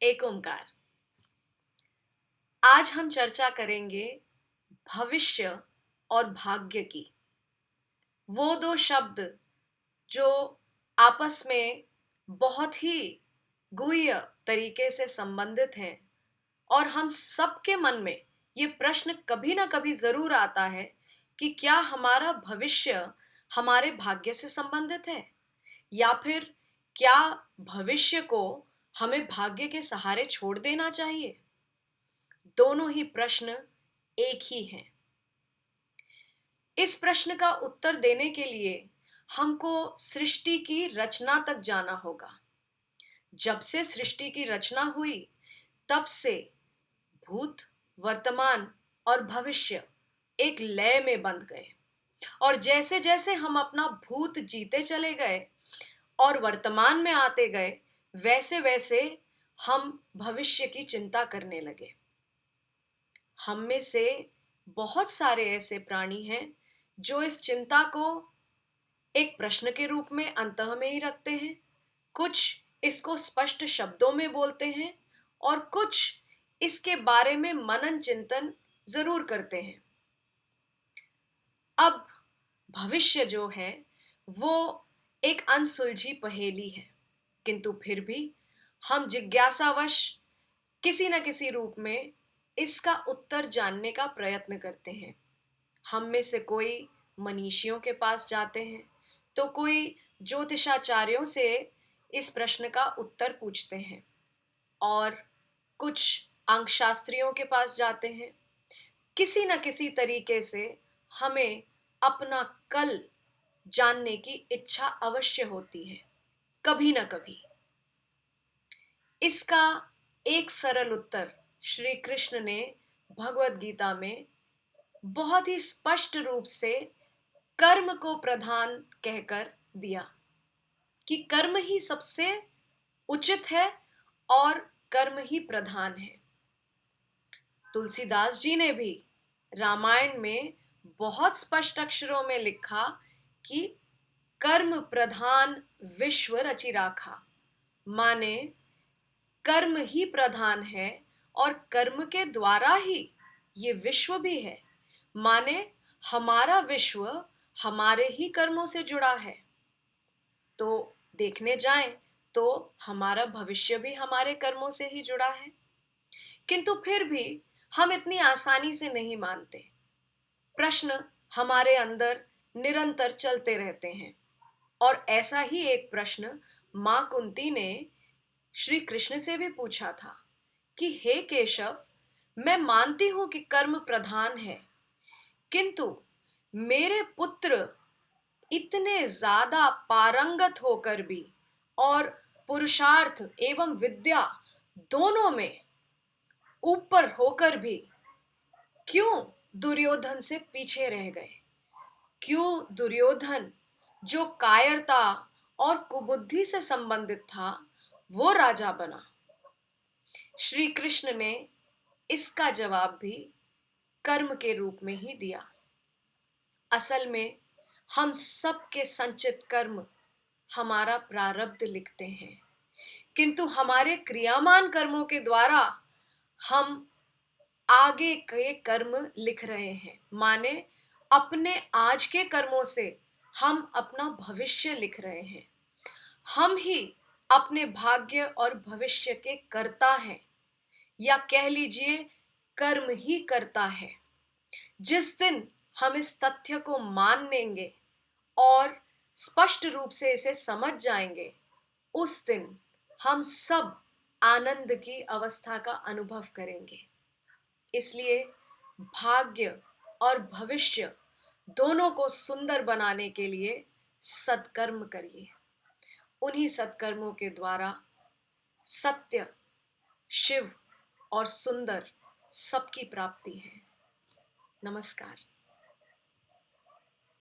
एक ओंकार। आज हम चर्चा करेंगे भविष्य और भाग्य की। वो दो शब्द जो आपस में बहुत ही गुह्य तरीके से संबंधित हैं और हम सबके मन में ये प्रश्न कभी ना कभी जरूर आता है कि क्या हमारा भविष्य हमारे भाग्य से संबंधित है, या फिर क्या भविष्य को हमें भाग्य के सहारे छोड़ देना चाहिए। दोनों ही प्रश्न एक ही हैं। इस प्रश्न का उत्तर देने के लिए हमको सृष्टि की रचना तक जाना होगा। जब से सृष्टि की रचना हुई तब से भूत, वर्तमान और भविष्य एक लय में बंध गए, और जैसे जैसे हम अपना भूत जीते चले गए और वर्तमान में आते गए, वैसे वैसे हम भविष्य की चिंता करने लगे। हम में से बहुत सारे ऐसे प्राणी हैं जो इस चिंता को एक प्रश्न के रूप में अंतः में ही रखते हैं, कुछ इसको स्पष्ट शब्दों में बोलते हैं और कुछ इसके बारे में मनन चिंतन जरूर करते हैं। अब भविष्य जो है वो एक अनसुलझी पहेली है, किंतु फिर भी हम जिज्ञासावश किसी न किसी रूप में इसका उत्तर जानने का प्रयत्न करते हैं। हम में से कोई मनीषियों के पास जाते हैं, तो कोई ज्योतिषाचार्यों से इस प्रश्न का उत्तर पूछते हैं, और कुछ अंकशास्त्रियों के पास जाते हैं। किसी न किसी तरीके से हमें अपना कल जानने की इच्छा अवश्य होती है, कभी ना कभी। इसका एक सरल उत्तर श्री कृष्ण ने भगवत गीता में बहुत ही स्पष्ट रूप से कर्म को प्रधान कहकर दिया कि कर्म ही सबसे उचित है और कर्म ही प्रधान है। तुलसीदास जी ने भी रामायण में बहुत स्पष्ट अक्षरों में लिखा कि कर्म प्रधान विश्व रचि राखा, माने कर्म ही प्रधान है और कर्म के द्वारा ही ये विश्व भी है। माने हमारा विश्व हमारे ही कर्मों से जुड़ा है। तो देखने जाएं तो हमारा भविष्य भी हमारे कर्मों से ही जुड़ा है, किंतु फिर भी हम इतनी आसानी से नहीं मानते। प्रश्न हमारे अंदर निरंतर चलते रहते हैं, और ऐसा ही एक प्रश्न मां कुंती ने श्री कृष्ण से भी पूछा था कि हे केशव, मैं मानती हूं कि कर्म प्रधान है, किंतु मेरे पुत्र इतने ज्यादा पारंगत होकर भी और पुरुषार्थ एवं विद्या दोनों में ऊपर होकर भी क्यों दुर्योधन से पीछे रह गए। क्यों दुर्योधन, जो कायरता और कुबुद्धि से संबंधित था, वो राजा बना। श्री कृष्ण ने इसका जवाब भी कर्म के रूप में ही दिया। असल में हम सबके संचित कर्म हमारा प्रारब्ध लिखते हैं, किंतु हमारे क्रियामान कर्मों के द्वारा हम आगे के कर्म लिख रहे हैं। माने अपने आज के कर्मों से हम अपना भविष्य लिख रहे हैं। हम ही अपने भाग्य और भविष्य के कर्ता हैं, या कह लीजिए कर्म ही करता है। जिस दिन हम इस तथ्य को मान लेंगे और स्पष्ट रूप से इसे समझ जाएंगे, उस दिन हम सब आनंद की अवस्था का अनुभव करेंगे। इसलिए भाग्य और भविष्य दोनों को सुंदर बनाने के लिए सत्कर्म करिए। उन्हीं सत्कर्मों के द्वारा सत्य, शिव और सुंदर सबकी प्राप्ति है। नमस्कार।